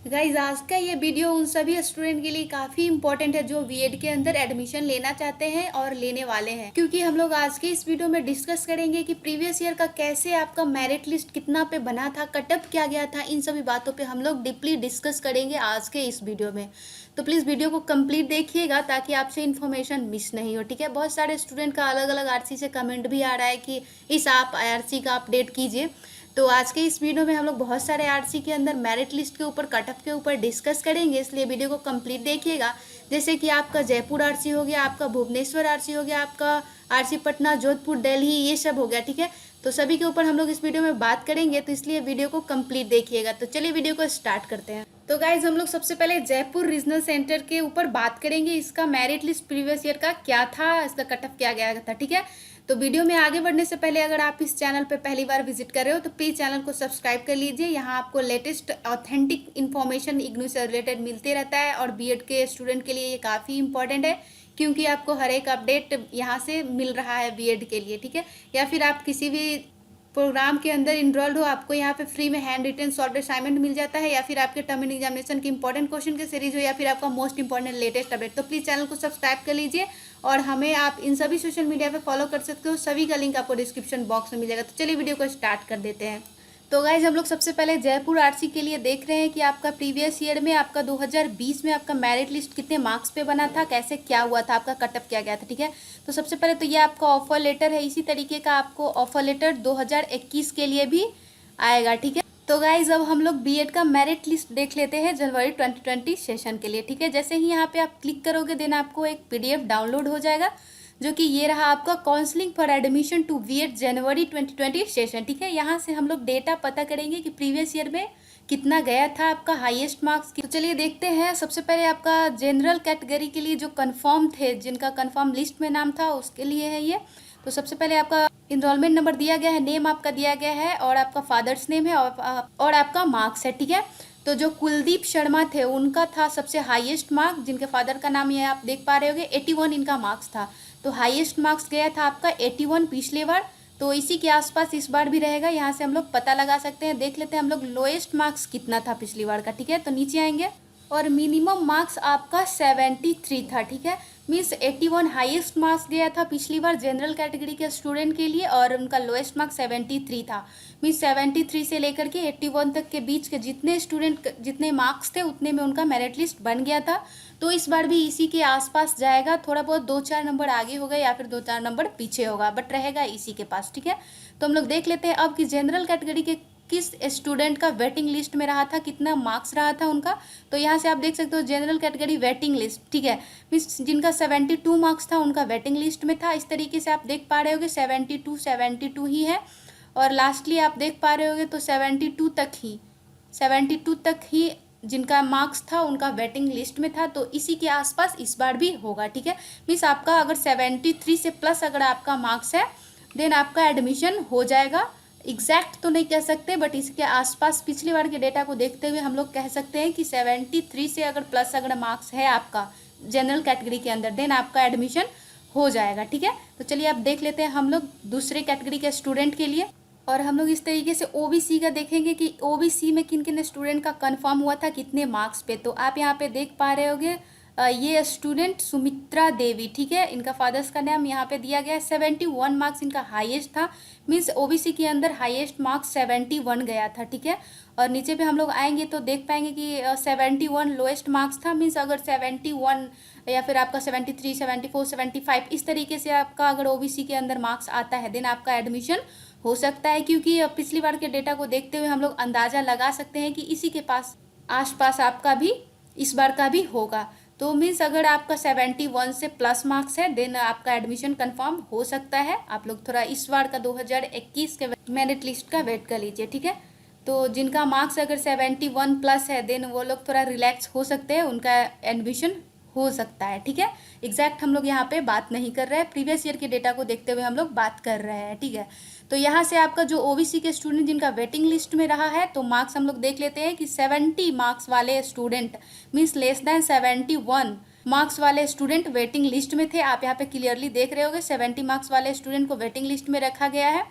Guys आज का ये वीडियो उन सभी स्टूडेंट के लिए काफ़ी इंपॉर्टेंट है जो बीएड के अंदर एडमिशन लेना चाहते हैं और लेने वाले हैं, क्योंकि हम लोग आज के इस वीडियो में डिस्कस करेंगे कि प्रीवियस ईयर का कैसे आपका मेरिट लिस्ट कितना पे बना था, कटअप क्या गया था। इन सभी बातों पे हम लोग डीपली डिस्कस करेंगे आज के इस वीडियो में। तो प्लीज़ वीडियो को कंप्लीट देखिएगा ताकि आपसे इन्फॉर्मेशन मिस नहीं हो, ठीक है। बहुत सारे स्टूडेंट का अलग अलग आरसी से कमेंट भी आ रहा है कि इस आप आरसी का अपडेट कीजिए। तो आज के इस वीडियो में हम लोग बहुत सारे आरसी के अंदर मेरिट लिस्ट के ऊपर, कटअप के ऊपर डिस्कस करेंगे, इसलिए वीडियो को कंप्लीट देखिएगा। जैसे कि आपका जयपुर आरसी हो गया, आपका भुवनेश्वर आरसी हो गया, आपका आरसी पटना, जोधपुर, दिल्ली, ये सब हो गया, ठीक है। तो सभी के ऊपर हम लोग इस वीडियो में बात करेंगे, तो इसलिए वीडियो को कंप्लीट देखिएगा। तो चलिए वीडियो को स्टार्ट करते हैं। तो गाइज हम लोग सबसे पहले जयपुर रीजनल सेंटर के ऊपर बात करेंगे। इसका मेरिट लिस्ट प्रीवियस ईयर का क्या था, इसका कटअप क्या गया था, ठीक है। तो वीडियो में आगे बढ़ने से पहले अगर आप इस चैनल पर पहली बार विजिट कर रहे हो तो प्लीज़ चैनल को सब्सक्राइब कर लीजिए। यहाँ आपको लेटेस्ट ऑथेंटिक इन्फॉर्मेशन इग्नू से रिलेटेड मिलते रहता है और बीएड के स्टूडेंट के लिए ये काफ़ी इंपॉर्टेंट है, क्योंकि आपको हर एक अपडेट यहाँ से मिल रहा है बीएड के लिए, ठीक है। या फिर आप किसी भी प्रोग्राम के अंदर इनरोल्ड हो, आपको यहाँ पे फ्री में हैंड रिटन सॉल्व असाइनमेंट मिल जाता है, या फिर आपके टर्म एग्जामिनेशन की इंपॉर्टेंट क्वेश्चन के सीरीज हो, या फिर आपका मोस्ट इंपॉर्टेंट लेटेस्ट अपडेट। तो प्लीज़ चैनल को सब्सक्राइब कर लीजिए और हमें आप इन सभी सोशल मीडिया पे फॉलो कर सकते हो। सभी का लिंक आपको डिस्क्रिप्शन बॉक्स में मिल जाएगा। तो चलिए वीडियो को स्टार्ट कर देते हैं। तो गाइज हम लोग सबसे पहले जयपुर आरसी के लिए देख रहे हैं कि आपका प्रीवियस ईयर में, आपका 2020 में आपका मेरिट लिस्ट कितने मार्क्स पे बना था, कैसे क्या हुआ था, आपका कटअप क्या गया था, ठीक है। तो सबसे पहले तो ये आपका ऑफर लेटर है, इसी तरीके का आपको ऑफर लेटर 2021 के लिए भी आएगा, ठीक है। तो गाइज अब हम लोग बीएड का मेरिट लिस्ट देख लेते हैं जनवरी 2020 सेशन के लिए, ठीक है। जैसे ही यहाँ पे आप क्लिक करोगे देन आपको एक पीडीएफ डाउनलोड हो जाएगा, जो कि ये रहा आपका counselling for admission to BEd जनवरी 2020 सेशन, ठीक है। यहाँ से हम लोग डेटा पता करेंगे कि प्रीवियस ईयर में कितना गया था आपका हाईएस्ट मार्क्स की। तो चलिए देखते हैं। सबसे पहले आपका जनरल कैटेगरी के लिए जो कंफर्म थे, जिनका कंफर्म लिस्ट में नाम था, उसके लिए है ये। तो सबसे पहले आपका इनरोलमेंट नंबर दिया गया है, नेम आपका दिया गया है और आपका फादर्स नेम है और आपका मार्क्स है, ठीक है। तो जो कुलदीप शर्मा थे उनका था सबसे हाईएस्ट मार्क्स, जिनके फादर का नाम ये आप देख पा रहे होगे, 81 इनका मार्क्स था। तो हाईएस्ट मार्क्स गया था आपका 81 पिछले बार, तो इसी के आसपास इस बार भी रहेगा। यहाँ से हम लोग पता लगा सकते हैं। देख लेते हैं हम लोग लोएस्ट मार्क्स कितना था पिछली बार का, ठीक है। तो नीचे आएंगे और मिनिमम मार्क्स आपका 73 था, ठीक है। मीन्स 81 हाईएस्ट मार्क्स गया था पिछली बार जनरल कैटेगरी के स्टूडेंट के लिए, और उनका लोएस्ट मार्क्स 73 था। मीन्स 73 से लेकर के 81 तक के बीच के जितने स्टूडेंट जितने मार्क्स थे उतने में उनका मेरिट लिस्ट बन गया था। तो इस बार भी इसी के आसपास जाएगा, थोड़ा बहुत 2-4 नंबर आगे होगा या फिर 2-4 नंबर पीछे होगा, बट रहेगा इसी के पास, ठीक है। तो हम लोग देख लेते हैं अब कि जनरल कैटेगरी के किस स्टूडेंट का वेटिंग लिस्ट में रहा था, कितना मार्क्स रहा था उनका। तो यहाँ से आप देख सकते हो जनरल कैटेगरी वेटिंग लिस्ट, ठीक है। मीन्स जिनका 72 मार्क्स था उनका वेटिंग लिस्ट में था। इस तरीके से आप देख पा रहे होगे 72 ही है, और लास्टली आप देख पा रहे होगे तो 72 तक ही जिनका मार्क्स था उनका वेटिंग लिस्ट में था। तो इसी के आसपास इस बार भी होगा, ठीक है। मीन्स आपका अगर 73 से प्लस अगर आपका मार्क्स है देन आपका एडमिशन हो जाएगा। एग्जैक्ट तो नहीं कह सकते, बट इसके आसपास पिछली बार के डेटा को देखते हुए हम लोग कह सकते हैं कि 73 से अगर प्लस अगर मार्क्स है आपका जनरल कैटेगरी के अंदर देन आपका एडमिशन हो जाएगा, ठीक है। तो चलिए अब देख लेते हैं हम लोग दूसरे कैटेगरी के स्टूडेंट के लिए, और हम लोग इस तरीके से ओबीसी का देखेंगे कि ओबीसी में किन किन स्टूडेंट का कंफर्म हुआ था कितने मार्क्स पे। तो आप यहाँ पे देख पा रहे होगे ये स्टूडेंट सुमित्रा देवी, ठीक है। इनका फादर्स का नाम यहाँ पे दिया गया है। 71 मार्क्स इनका हाईएस्ट था। मीन्स ओबीसी के अंदर हाईएस्ट मार्क्स 71 गया था, ठीक है। और नीचे पे हम लोग आएंगे तो देख पाएंगे कि 71 लोएस्ट मार्क्स था। मीन्स अगर 71 या फिर आपका 73, 74, 75 इस तरीके से आपका अगर ओबीसी के अंदर मार्क्स आता है देन आपका एडमिशन हो सकता है, क्योंकि पिछली बार के डेटा को देखते हुए हम लोग अंदाज़ा लगा सकते हैं कि इसी के पास आसपास आपका भी इस बार का भी होगा। तो मीन्स अगर आपका 71 से प्लस मार्क्स है देन आपका एडमिशन कंफर्म हो सकता है। आप लोग थोड़ा इस बार का 2021 के मेरिट लिस्ट का वेट कर लीजिए, ठीक है। तो जिनका मार्क्स अगर 71 प्लस है देन वो लोग थोड़ा रिलैक्स हो सकते हैं, उनका एडमिशन हो सकता है, ठीक है। एग्जैक्ट हम लोग यहाँ पे बात नहीं कर रहे हैं, प्रीवियस ईयर के डेटा को देखते हुए हम लोग बात कर रहे हैं, ठीक है। तो यहाँ से आपका जो ओबीसी के स्टूडेंट जिनका वेटिंग लिस्ट में रहा है तो मार्क्स हम लोग देख लेते हैं कि 70 मार्क्स वाले student means less than 71 marks वाले स्टूडेंट वेटिंग लिस्ट में थे। आप यहाँ पे क्लियरली देख रहे होगे 70 मार्क्स वाले स्टूडेंट को वेटिंग लिस्ट में रखा गया है।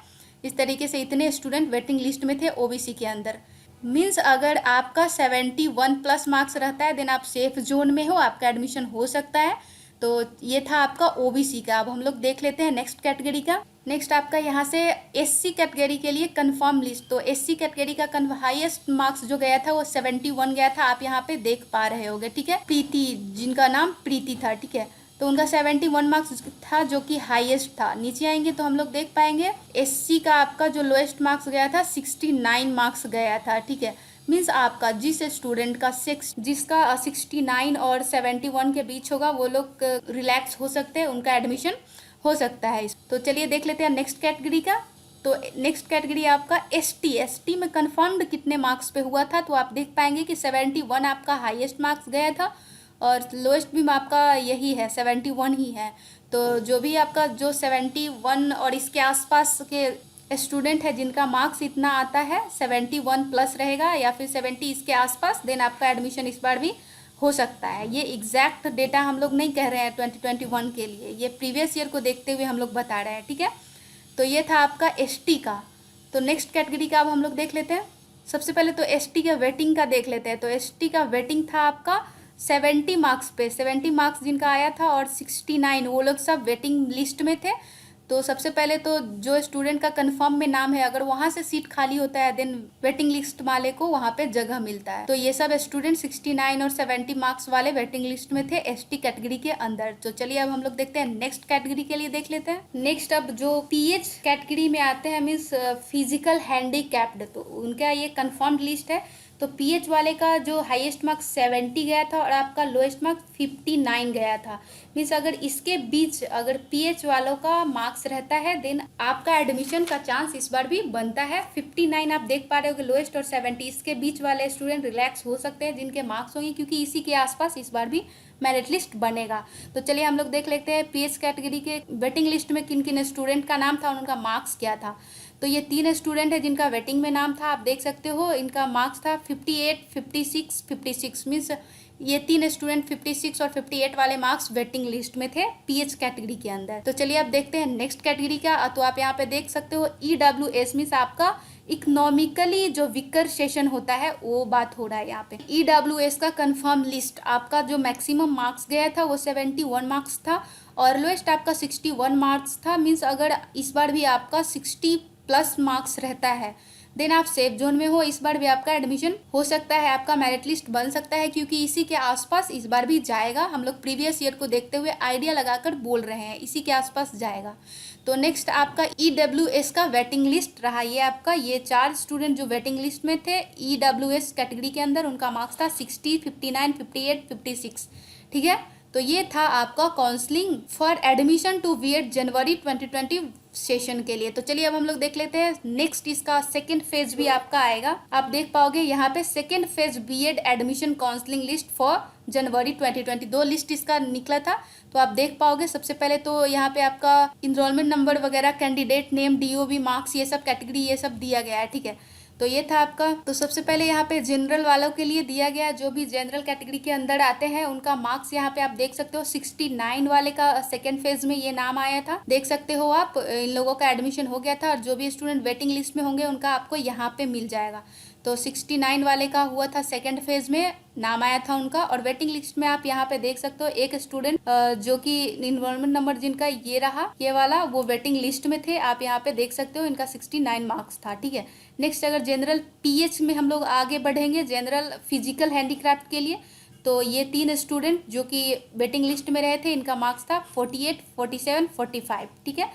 इस तरीके से इतने स्टूडेंट वेटिंग लिस्ट में थे ओबीसी के अंदर। मीन्स अगर आपका 71 प्लस मार्क्स रहता है देन आप सेफ जोन में हो, आपका एडमिशन हो सकता है। तो ये था आपका ओबीसी का। अब हम लोग देख लेते हैं नेक्स्ट कैटेगरी का। नेक्स्ट आपका यहाँ से एससी कैटेगरी के लिए कंफर्म लिस्ट। तो एससी कैटेगरी का हाईएस्ट मार्क्स जो गया था वो 71 गया था, आप यहाँ पे देख पा रहे होगे, ठीक है। प्रीति, जिनका नाम प्रीति था, ठीक है, तो उनका 71 मार्क्स था जो कि हाईएस्ट था। नीचे आएंगे तो हम लोग देख पाएंगे एससी का आपका जो लोएस्ट मार्क्स गया था 69 मार्क्स गया था, ठीक है। मीन्स आपका जिस स्टूडेंट का जिसका 69 और 71 के बीच होगा वो लोग रिलैक्स हो सकते हैं, उनका एडमिशन हो सकता है। तो चलिए देख लेते हैं नेक्स्ट कैटेगरी का। तो नेक्स्ट कैटेगरी आपका एसटी में कन्फर्म्ड कितने मार्क्स पे हुआ था, तो आप देख पाएंगे कि 71 आपका हाईएस्ट मार्क्स गया था और लोएस्ट भी आपका यही है, 71 ही है। तो जो भी आपका जो 71 और इसके आसपास के स्टूडेंट है जिनका मार्क्स इतना आता है 71 प्लस रहेगा या फिर 70 इसके आसपास, देन आपका एडमिशन इस बार भी हो सकता है। ये एग्जैक्ट डेटा हम लोग नहीं कह रहे हैं 2021 के लिए, ये प्रीवियस ईयर को देखते हुए हम लोग बता रहे हैं, ठीक है। तो ये था आपका एसटी का। तो नेक्स्ट कैटेगरी का अब हम लोग देख लेते हैं। सबसे पहले तो एसटी का वेटिंग का देख लेते हैं। तो एसटी का वेटिंग था आपका 70 मार्क्स पे, 70 मार्क्स जिनका आया था और 69 वो लोग सब वेटिंग लिस्ट में थे। तो सबसे पहले तो जो स्टूडेंट का कंफर्म में नाम है अगर वहाँ से सीट खाली होता है देन वेटिंग लिस्ट वाले को वहाँ पे जगह मिलता है। तो ये सब स्टूडेंट 69 और 70 मार्क्स वाले वेटिंग लिस्ट में थे एसटी कैटेगरी के अंदर। तो चलिए अब हम लोग देखते हैं नेक्स्ट कैटेगरी के लिए देख लेते हैं। नेक्स्ट अब जो पीएच कैटेगरी में आते हैं मीन्स फिजिकल हैंडीकैप्ड, तो उनका ये कंफर्म्ड लिस्ट है। तो पीएच वाले का जो हाईएस्ट मार्क्स 70 गया था और आपका लोएस्ट मार्क्स 59 गया था। मीन्स अगर इसके बीच अगर पीएच वालों का मार्क्स रहता है देन आपका एडमिशन का चांस इस बार भी बनता है। 59 आप देख पा रहे हो कि लोएस्ट और 70 इसके बीच वाले स्टूडेंट रिलैक्स हो सकते हैं जिनके मार्क्स होंगे, क्योंकि इसी के आसपास इस बार भी मेरिट लिस्ट बनेगा। तो चलिए हम लोग देख लेते हैं पीएच कैटेगरी के वेटिंग लिस्ट में किन किन स्टूडेंट का नाम था और उनका मार्क्स क्या था। तो ये 3 स्टूडेंट है जिनका वेटिंग में नाम था, आप देख सकते हो इनका मार्क्स था 58, 56, 56। मीन्स ये 3 स्टूडेंट 56 और 58 वाले मार्क्स वेटिंग लिस्ट में थे पीएच कैटेगरी के अंदर। तो चलिए अब देखते हैं नेक्स्ट कैटेगरी का। तो आप यहाँ पे देख सकते हो ईडब्ल्यूएस मीन्स आपका इकोनॉमिकली जो वीकर सेशन होता है वो बात हो रहा है यहाँ पे। ईडब्ल्यूएस का कंफर्म लिस्ट आपका जो मैक्सिमम मार्क्स गया था वो 71 मार्क्स था और लोएस्ट आपका 61 मार्क्स था। मीन्स अगर इस बार भी आपका 60 प्लस मार्क्स रहता है देन आप सेफ जोन में हो, इस बार भी आपका एडमिशन हो सकता है, आपका मेरिट लिस्ट बन सकता है, क्योंकि इसी के आसपास इस बार भी जाएगा। हम लोग प्रीवियस ईयर को देखते हुए आइडिया लगाकर बोल रहे हैं इसी के आसपास जाएगा। तो नेक्स्ट आपका ईडब्ल्यूएस का वेटिंग लिस्ट रहा। ये आपका ये 4 स्टूडेंट जो वेटिंग लिस्ट में थे ईडब्ल्यूएस कैटेगरी के अंदर, उनका मार्क्स था 60, 59, 58, 56, ठीक है। तो ये था आपका counselling for admission to BEd जनवरी 2020 सेशन के लिए। तो चलिए अब हम लोग देख लेते हैं नेक्स्ट इसका सेकंड फेज भी आपका आएगा। आप देख पाओगे यहाँ पे second phase BEd admission counselling list for जनवरी 2020 दो लिस्ट इसका निकला था। तो आप देख पाओगे सबसे पहले तो यहाँ पे आपका इनरोलमेंट नंबर वगैरह, कैंडिडेट नेम, डीओबी मार्क्स, ये सब कैटेगरी ये सब दिया गया है, ठीक है। तो ये था आपका। तो सबसे पहले यहाँ पे जनरल वालों के लिए दिया गया, जो भी जनरल कैटेगरी के अंदर आते हैं उनका मार्क्स यहाँ पे आप देख सकते हो। 69 वाले का सेकेंड फेज में ये नाम आया था, देख सकते हो आप, इन लोगों का एडमिशन हो गया था और जो भी स्टूडेंट वेटिंग लिस्ट में होंगे उनका आपको यहाँ पे मिल जाएगा। तो 69 वाले का हुआ था सेकेंड फेज में, नाम आया था उनका। और वेटिंग लिस्ट में आप यहाँ पे देख सकते हो एक स्टूडेंट जो कि इनरोलमेंट नंबर जिनका ये रहा, ये वाला, वो वेटिंग लिस्ट में थे, आप यहाँ पे देख सकते हो, इनका 69 मार्क्स था, ठीक है। नेक्स्ट अगर जनरल पीएच में हम लोग आगे बढ़ेंगे, जनरल फिजिकल हैंडीक्राफ्ट के लिए, तो ये 3 स्टूडेंट जो कि वेटिंग लिस्ट में रहे थे, इनका मार्क्स था 48, 47, 45, ठीक है।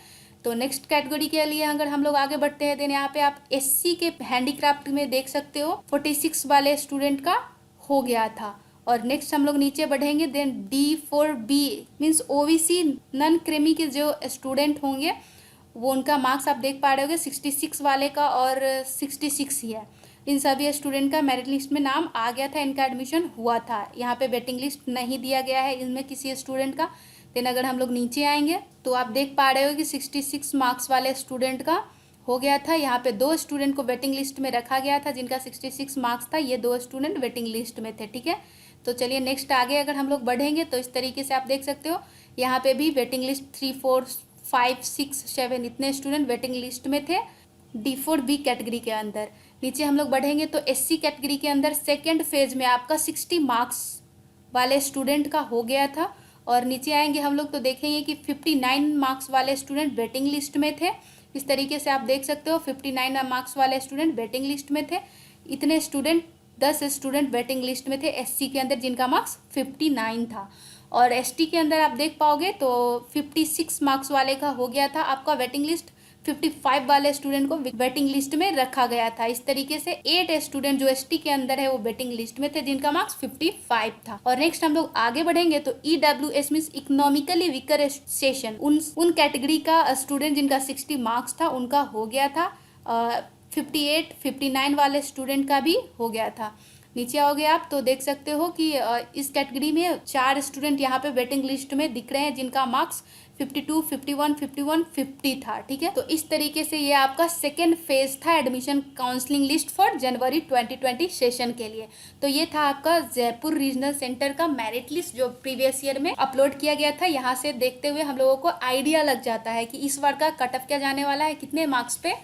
तो नेक्स्ट कैटेगरी के लिए अगर हम लोग आगे बढ़ते हैं देन यहाँ पे आप एससी के हैंडीक्राफ्ट में देख सकते हो 46 वाले स्टूडेंट का हो गया था। और नेक्स्ट हम लोग नीचे बढ़ेंगे then D4B means OBC non creamy के जो स्टूडेंट होंगे वो उनका मार्क्स आप देख पा रहे होगे 66 वाले का और 66 ही है। इन सभी स्टूडेंट का मेरिट लिस्ट में नाम आ गया था, इनका एडमिशन हुआ था। यहाँ पे वेटिंग लिस्ट नहीं दिया गया है इनमें किसी स्टूडेंट का। देन अगर हम लोग नीचे आएंगे तो आप देख पा रहे हो कि 66 मार्क्स वाले स्टूडेंट का हो गया था। यहाँ पे 2 स्टूडेंट को वेटिंग लिस्ट में रखा गया था जिनका 66 मार्क्स था, ये 2 स्टूडेंट वेटिंग लिस्ट में थे, ठीक है। तो चलिए नेक्स्ट आगे अगर हम लोग बढ़ेंगे तो इस तरीके से आप देख सकते हो यहाँ पे भी वेटिंग लिस्ट 3, 4, 5, 6, 7 इतने स्टूडेंट वेटिंग लिस्ट में थे D4B कैटेगरी के अंदर। नीचे हम लोग बढ़ेंगे तो एससी कैटेगरी के अंदर सेकेंड फेज में आपका 60 मार्क्स वाले स्टूडेंट का हो गया था। और नीचे आएंगे हम लोग तो देखेंगे कि 59 मार्क्स वाले स्टूडेंट वेटिंग लिस्ट में थे। इस तरीके से आप देख सकते हो 59 मार्क्स वाले स्टूडेंट वेटिंग लिस्ट में थे। इतने स्टूडेंट 10 स्टूडेंट वेटिंग लिस्ट में थे एससी के अंदर जिनका मार्क्स 59 था। और एसटी के अंदर आप देख पाओगे तो 56 मार्क्स वाले का हो गया था आपका वेटिंग लिस्ट, 55 वाले स्टूडेंट को वेटिंग लिस्ट में रखा गया था। इस तरीके से 8 स्टूडेंट जो एसटी के अंदर है वो वेटिंग लिस्ट में थे जिनका मार्क्स 55 था। और नेक्स्ट हम लोग आगे बढ़ेंगे तो EWS means economically weaker session, उन कैटेगरी का स्टूडेंट जिनका 60 मार्क्स था उनका हो गया था। 58 59 वाले स्टूडेंट का भी हो गया था। नीचे आओगे आप तो देख सकते हो कि इस कैटेगरी में 4 स्टूडेंट यहाँ पे वेटिंग लिस्ट में दिख रहे हैं जिनका मार्क्स 52, 51, 51, 50 था। ठीक है, तो इस तरीके से ये आपका सेकेंड फेज था एडमिशन काउंसलिंग लिस्ट फॉर जनवरी 2020 सेशन के लिए। तो ये था आपका जयपुर रीजनल सेंटर का मेरिट लिस्ट जो प्रीवियस ईयर में अपलोड किया गया था। यहाँ से देखते हुए हम लोगों को आइडिया लग जाता है कि इस बार का कट ऑफ क्या जाने वाला है, कितने मार्क्स पे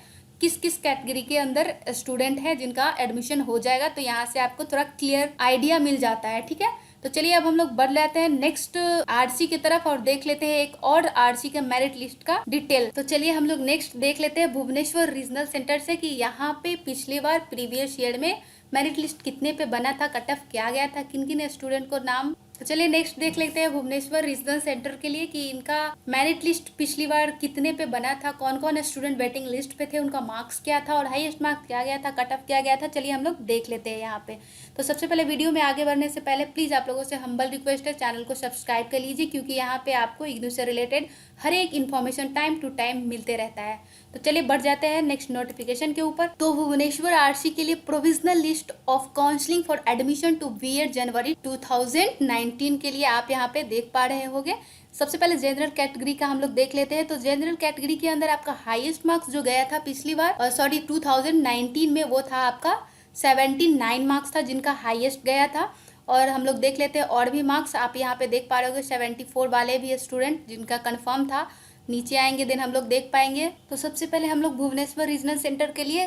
किस किस कैटेगरी के अंदर स्टूडेंट है जिनका एडमिशन हो जाएगा। तो यहाँ से आपको थोड़ा क्लियर आइडिया मिल जाता है। ठीक है, तो चलिए अब हम लोग बढ़ लेते हैं नेक्स्ट आरसी की तरफ और देख लेते हैं एक और आरसी के मेरिट लिस्ट का डिटेल। तो चलिए हम लोग नेक्स्ट देख लेते हैं भुवनेश्वर रीजनल सेंटर से कि यहाँ पे पिछली बार प्रीवियस ईयर में मेरिट लिस्ट कितने पे बना था, कट ऑफ क्या गया था, किन किन स्टूडेंट को नाम। तो चलिए नेक्स्ट देख लेते हैं भुवनेश्वर रीजनल सेंटर के लिए कि इनका मेरिट लिस्ट पिछली बार कितने पे बना था, कौन कौन स्टूडेंट वेटिंग लिस्ट पे थे, उनका मार्क्स क्या था और हाईएस्ट मार्क्स क्या गया था, कट ऑफ क्या गया था। चलिए हम लोग देख लेते हैं यहाँ पे। तो सबसे पहले वीडियो में आगे बढ़ने से पहले प्लीज आप लोगों से हम्बल रिक्वेस्ट है, चैनल को सब्सक्राइब कर लीजिए क्योंकि यहाँ पे आपको इग्नू से रिलेटेड हर एक इन्फॉर्मेशन टाइम टू टाइम मिलते रहता है। तो चलिए बढ़ जाते हैं नेक्स्ट नोटिफिकेशन के ऊपर। तो भुवनेश्वर आरसी के लिए provisional list of counselling for admission to BEd जनवरी 2019 के लिए आप यहाँ पे देख पा रहे होंगे। सबसे पहले जनरल कैटेगरी का हम लोग देख लेते हैं। तो जनरल कैटेगरी के अंदर आपका हाईएस्ट मार्क्स जो गया था पिछली बार 2019 में वो था आपका 79 मार्क्स था जिनका हाईएस्ट गया था। और हम लोग देख लेते हैं और भी मार्क्स आप यहाँ पे देख पा रहे होगे 74 वाले भी स्टूडेंट जिनका कंफर्म था। नीचे आएंगे देन हम लोग देख पाएंगे। तो सबसे पहले हम लोग भुवनेश्वर रीजनल सेंटर के लिए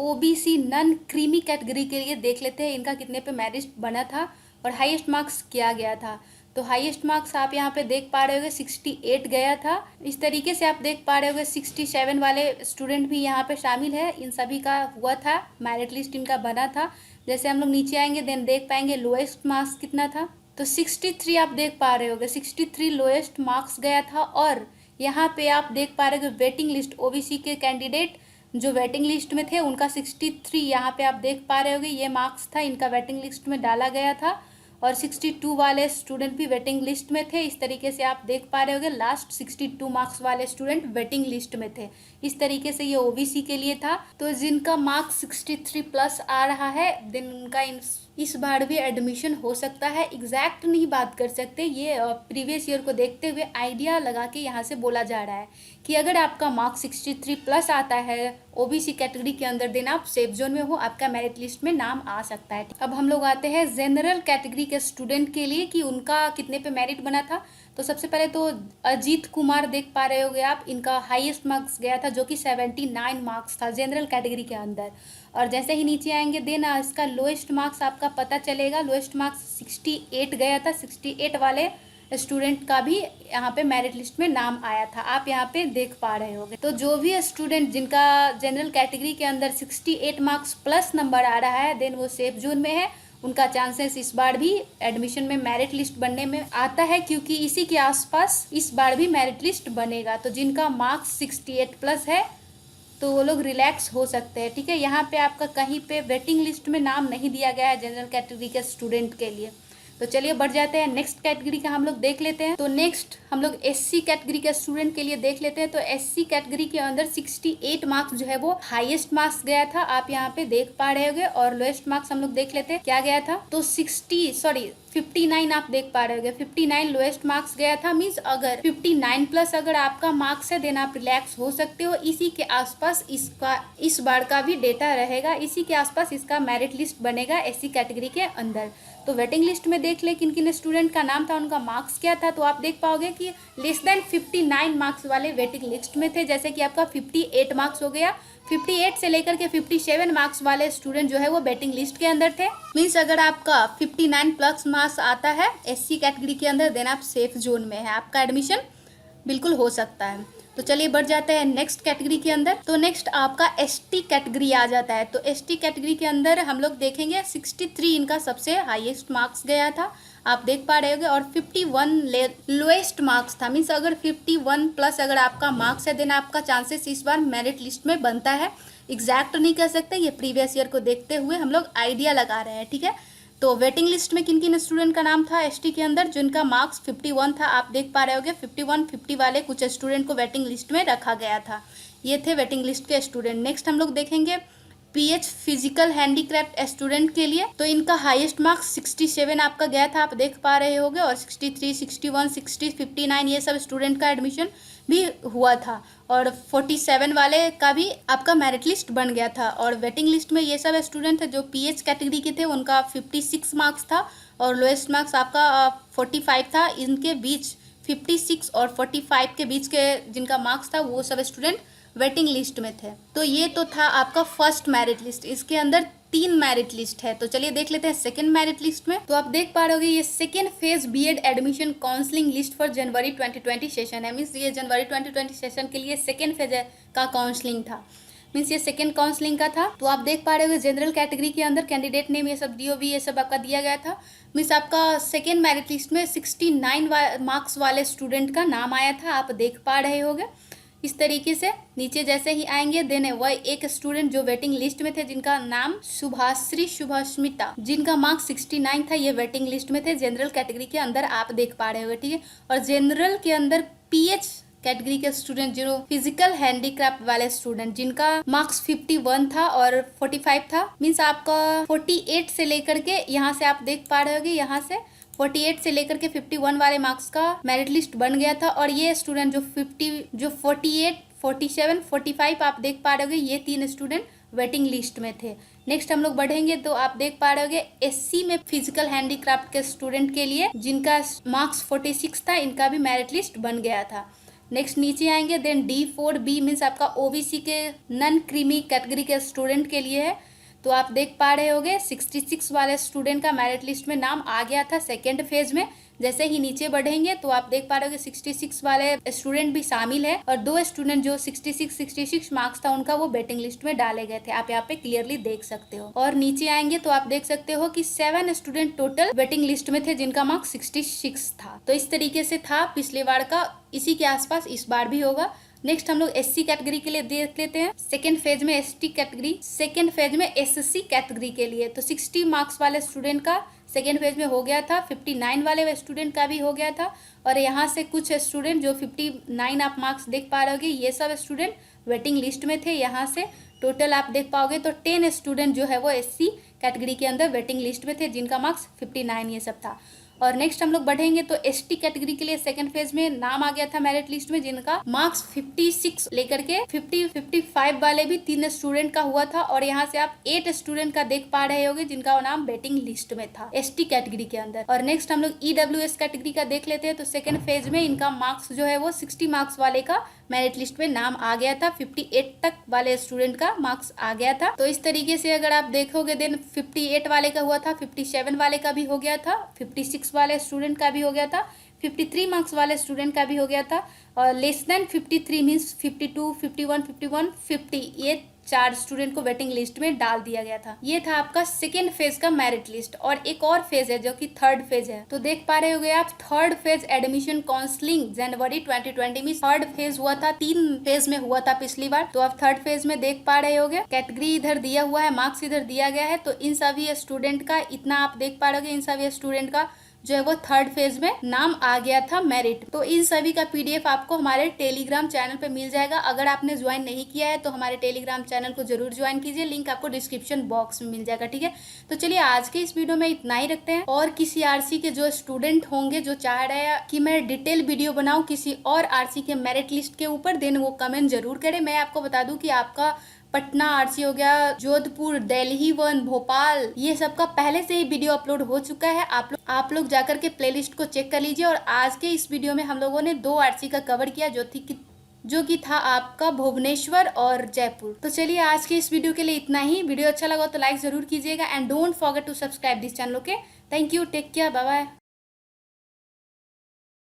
ओबीसी नॉन क्रीमी कैटेगरी के लिए देख लेते हैं इनका कितने पे मेरिट बना था और हाईएस्ट मार्क्स क्या गया था। तो हाईएस्ट मार्क्स आप यहाँ पे देख पा रहे होगे 68 गया था। इस तरीके से आप देख पा रहे होगे 67 वाले स्टूडेंट भी यहाँ पे शामिल है, इन सभी का हुआ था मेरिट लिस्ट इनका बना था। जैसे हम लोग नीचे आएंगे देन देख पाएंगे लोएस्ट मार्क्स कितना था। तो 63 आप देख पा रहे होगे 63 लोएस्ट मार्क्स गया था। और यहाँ पे आप देख पा रहे हो वेटिंग लिस्ट ओबीसी के कैंडिडेट जो वेटिंग लिस्ट में थे उनका 63 यहाँ पे आप देख पा रहे होगे ये मार्क्स था, इनका वेटिंग लिस्ट में डाला गया था। और 62 वाले स्टूडेंट भी वेटिंग लिस्ट में थे। इस तरीके से आप देख पा रहे होगे लास्ट 62 मार्क्स वाले स्टूडेंट वेटिंग लिस्ट में थे। इस तरीके से ये ओबीसी के लिए था। तो जिनका मार्क्स 63 प्लस आ रहा है देन उनका इस बार भी एडमिशन हो सकता है। एग्जैक्ट नहीं बात कर सकते, ये प्रीवियस ईयर को देखते हुए आइडिया लगा के यहाँ से बोला जा रहा है कि अगर आपका मार्क्स 63 प्लस आता है ओबीसी कैटेगरी के अंदर देन आप सेफ जोन में हो, आपका मेरिट लिस्ट में नाम आ सकता है। अब हम लोग आते हैं जनरल कैटेगरी के स्टूडेंट के लिए कि उनका कितने पे मेरिट बना था। तो सबसे पहले तो अजीत कुमार देख पा रहे होगे आप, इनका हाईएस्ट मार्क्स गया था जो कि 79 मार्क्स था जनरल कैटेगरी के अंदर। और जैसे ही नीचे आएंगे देन इसका लोएस्ट मार्क्स आपका पता चलेगा। लोएस्ट मार्क्स 68 गया था, 68 वाले स्टूडेंट का भी यहाँ पे मेरिट लिस्ट में नाम आया था, आप यहाँ पे देख पा रहे होंगे। तो जो भी स्टूडेंट जिनका जनरल कैटेगरी के अंदर 68 मार्क्स प्लस नंबर आ रहा है देन वो सेफ जोन में है, उनका चांसेस इस बार भी एडमिशन में मेरिट लिस्ट बनने में आता है क्योंकि इसी के आसपास इस बार भी मेरिट लिस्ट बनेगा। तो जिनका मार्क्स 68 प्लस है तो वो लोग रिलैक्स हो सकते हैं। ठीक है, यहाँ पे आपका कहीं पे वेटिंग लिस्ट में नाम नहीं दिया गया है जनरल कैटेगरी के स्टूडेंट के लिए। तो चलिए बढ़ जाते हैं नेक्स्ट कैटेगरी का हम लोग देख लेते हैं। तो नेक्स्ट हम लोग एससी कैटेगरी के स्टूडेंट के लिए देख लेते हैं। तो एससी कैटेगरी के अंदर 68 मार्क्स जो है वो हाईएस्ट मार्क्स गया था, आप यहाँ पे देख पा रहे होंगे। और लोएस्ट मार्क्स हम लोग देख लेते हैं क्या गया था। तो 59 आप देख पा रहे होगे, 59 लोएस्ट मार्क्स गया था। मीन्स अगर 59 प्लस अगर आपका मार्क्स है देन आप रिलैक्स हो सकते हो। इसी के आसपास इसका इस बार का भी डेटा रहेगा, इसी के आसपास इसका मेरिट लिस्ट बनेगा एससी कैटेगरी के अंदर। तो वेटिंग लिस्ट में देख ले किन किन स्टूडेंट का नाम था, उनका मार्क्स क्या था। तो आप देख पाओगे कि लेस देन 59 मार्क्स वाले वेटिंग लिस्ट में थे, जैसे कि आपका 58 मार्क्स हो गया। 58 से लेकर के 57 मार्क्स वाले स्टूडेंट जो है वो वेटिंग लिस्ट के अंदर थे। मीन्स अगर आपका 59 प्लस मार्क्स आता है एससी कैटेगरी के अंदर देन आप सेफ जोन में है, आपका एडमिशन बिल्कुल हो सकता है। तो चलिए बढ़ जाते हैं नेक्स्ट कैटेगरी के अंदर। तो नेक्स्ट आपका एसटी कैटेगरी आ जाता है। तो एसटी कैटेगरी के अंदर हम लोग देखेंगे 63 इनका सबसे हाईएस्ट मार्क्स गया था, आप देख पा रहे होगे, और 51 लोएस्ट मार्क्स था। मीन्स अगर 51 प्लस अगर आपका मार्क्स है देन आपका चांसेस इस बार मेरिट लिस्ट में बनता है। एग्जैक्ट नहीं कह सकते, ये प्रीवियस ईयर को देखते हुए हम लोग आइडिया लगा रहे हैं, ठीक है। तो वेटिंग लिस्ट में किन किन स्टूडेंट का नाम था एसटी के अंदर जिनका मार्क्स 51 था, आप देख पा रहे होगे। 51 50 वाले कुछ स्टूडेंट को वेटिंग लिस्ट में रखा गया था, ये थे वेटिंग लिस्ट के स्टूडेंट। नेक्स्ट हम लोग देखेंगे पीएच फिजिकल हैंडीक्राफ्ट स्टूडेंट के लिए। तो इनका हाईएस्ट मार्क्स 67 आपका गया था, आप देख पा रहे होगे, और 63 61 60 59 ये सब स्टूडेंट का एडमिशन भी हुआ था, और 47 वाले का भी आपका मेरिट लिस्ट बन गया था। और वेटिंग लिस्ट में ये सब स्टूडेंट थे जो पीएच कैटेगरी के थे, उनका 56 मार्क्स था और लोएस्ट मार्क्स आपका 45 था। इनके बीच 56 और 45 के बीच के जिनका मार्क्स था वो सब स्टूडेंट वेटिंग लिस्ट में थे। तो ये तो था आपका फर्स्ट मेरिट लिस्ट, इसके अंदर 3 मेरिट लिस्ट है। तो चलिए देख लेते हैं सेकंड मेरिट लिस्ट में। तो आप देख पा रहे होगे ये second phase BEd admission counselling list for जनवरी 2020 सेशन है। मीन्स ये जनवरी 2020 सेशन के लिए सेकंड फेज का काउंसलिंग था, मीन्स ये सेकंड काउंसलिंग का था। तो आप देख पा रहे हो जनरल कैटेगरी के अंदर कैंडिडेट नेम ये सब डीओबी ये सब आपका दिया गया था। मीन्स आपका सेकंड मेरिट लिस्ट में 69 मार्क्स वाले स्टूडेंट का नाम आया था, आप देख पा रहे होगे। इस तरीके से नीचे जैसे ही आएंगे देन वह एक स्टूडेंट जो वेटिंग लिस्ट में थे जिनका नाम शुभाश्री शुभस्मिता, जिनका मार्क्स 69 था, ये वेटिंग लिस्ट में थे जनरल कैटेगरी के अंदर, आप देख पा रहे होगे, ठीक है। और जनरल के अंदर पीएच कैटेगरी के स्टूडेंट जो फिजिकल हैंडीक्राफ्ट वाले स्टूडेंट जिनका मार्क्स 51 था और 45 था, मीन्स आपका 48 से लेकर के यहाँ से आप देख पा रहे होगे, यहाँ से 48 से लेकर के 51 वाले मार्क्स का मेरिट लिस्ट बन गया था। और ये स्टूडेंट जो 48 47 45 आप देख पा रहे होगे, ये 3 स्टूडेंट वेटिंग लिस्ट में थे। नेक्स्ट हम लोग बढ़ेंगे तो आप देख पा रहे होगे एससी में फिजिकल हैंडीक्राफ्ट के स्टूडेंट के लिए जिनका मार्क्स 46 था, इनका भी मेरिट लिस्ट बन गया था। नेक्स्ट नीचे आएंगे देन D4B मीन्स आपका ओबीसी के नॉन क्रीमी कैटेगरी के स्टूडेंट के लिए है। तो आप देख पा रहे होगे 66 वाले स्टूडेंट का मेरिट लिस्ट में नाम आ गया था सेकेंड फेज में। जैसे ही नीचे बढ़ेंगे तो आप देख पा रहे होगे 66 वाले स्टूडेंट भी शामिल है और 2 स्टूडेंट जो 66 मार्क्स था उनका वो वेटिंग लिस्ट में डाले गए थे, आप यहाँ पे क्लियरली देख सकते हो। और नीचे आएंगे तो आप देख सकते हो कि 7 स्टूडेंट टोटल वेटिंग लिस्ट में थे जिनका मार्क्स 66 था। तो इस तरीके से था पिछले बार का, इसी के आसपास इस बार भी होगा। नेक्स्ट हम लोग एससी कैटेगरी के लिए देख लेते हैं सेकेंड फेज में एसटी कैटेगरी, सेकेंड फेज में एससी कैटेगरी के लिए। तो 60 मार्क्स वाले स्टूडेंट का सेकेंड फेज में हो गया था, 59 वाले स्टूडेंट का भी हो गया था। और यहाँ से कुछ स्टूडेंट जो 59 आप मार्क्स देख पा रहे होगे, ये सब स्टूडेंट वेटिंग लिस्ट में थे। यहाँ से टोटल आप देख पाओगे तो 10 स्टूडेंट जो है वो एससी कैटेगरी के अंदर वेटिंग लिस्ट में थे जिनका मार्क्स 59 ये सब था। और नेक्स्ट हम लोग बढ़ेंगे तो एसटी कैटेगरी के लिए सेकंड फेज में नाम आ गया था मेरिट लिस्ट में जिनका मार्क्स 56 लेकर के 55 वाले भी 3 स्टूडेंट का हुआ था। और यहाँ से आप 8 स्टूडेंट का देख पा रहे होगे जिनका नाम वेटिंग लिस्ट में था एसटी कैटेगरी के अंदर। और नेक्स्ट हम लोग ईडब्ल्यूएस कैटेगरी का देख लेते हैं। तो सेकंड फेज में इनका मार्क्स जो है वो 60 मार्क्स वाले का मेरिट लिस्ट में नाम आ गया था, 58 तक वाले स्टूडेंट का मार्क्स आ गया था। तो इस तरीके से अगर आप देखोगे देन 58 वाले का हुआ था, 57 वाले का भी हो गया था, 56 वाले स्टूडेंट का भी हो गया था, 53 मार्क्स वाले स्टूडेंट का भी हो गया था। और लेस देन 53 मीन्स 52 51 50 ये 4 स्टूडेंट को वेटिंग लिस्ट में डाल दिया गया था। ये था आपका सेकेंड फेज का मेरिट लिस्ट। और एक और फेज है जो कि थर्ड फेज है। तो देख पा रहे होगे आप थर्ड फेज एडमिशन काउंसलिंग जनवरी 2020 में थर्ड फेज हुआ था, 3 फेज में हुआ था पिछली बार। तो आप थर्ड फेज में देख पा रहे होगे कैटेगरी इधर दिया हुआ है, मार्क्स इधर दिया गया है। तो इन सभी स्टूडेंट का इतना आप देख पा रहे होगे, इन सभी स्टूडेंट का जो है वो थर्ड फेज में नाम आ गया था मेरिट। तो इन सभी का पीडीएफ आपको हमारे टेलीग्राम चैनल पे मिल जाएगा। अगर आपने ज्वाइन नहीं किया है तो हमारे टेलीग्राम चैनल को जरूर ज्वाइन कीजिए, लिंक आपको डिस्क्रिप्शन बॉक्स में मिल जाएगा। ठीक है, तो चलिए आज के इस वीडियो में इतना ही रखते हैं। और किसी आरसी के जो स्टूडेंट होंगे जो चाह रहे हैं कि मैं डिटेल वीडियो बनाऊं किसी और आरसी के मेरिट लिस्ट के ऊपर, देन वो कमेंट जरूर करें। मैं आपको बता दूं कि आपका पटना आरसी हो गया, जोधपुर, दिल्ली 1, भोपाल, ये सब का पहले से ही वीडियो अपलोड हो चुका है। आप लोग जाकर के प्लेलिस्ट को चेक कर लीजिए। और आज के इस वीडियो में हम लोगों ने 2 आरसी का कवर किया जो कि था आपका भुवनेश्वर और जयपुर। तो चलिए आज के इस वीडियो के लिए इतना ही। वीडियो अच्छा लगा तो लाइक जरूर कीजिएगा and don't forget to subscribe this channel. Okay, thank you, take care, bye bye.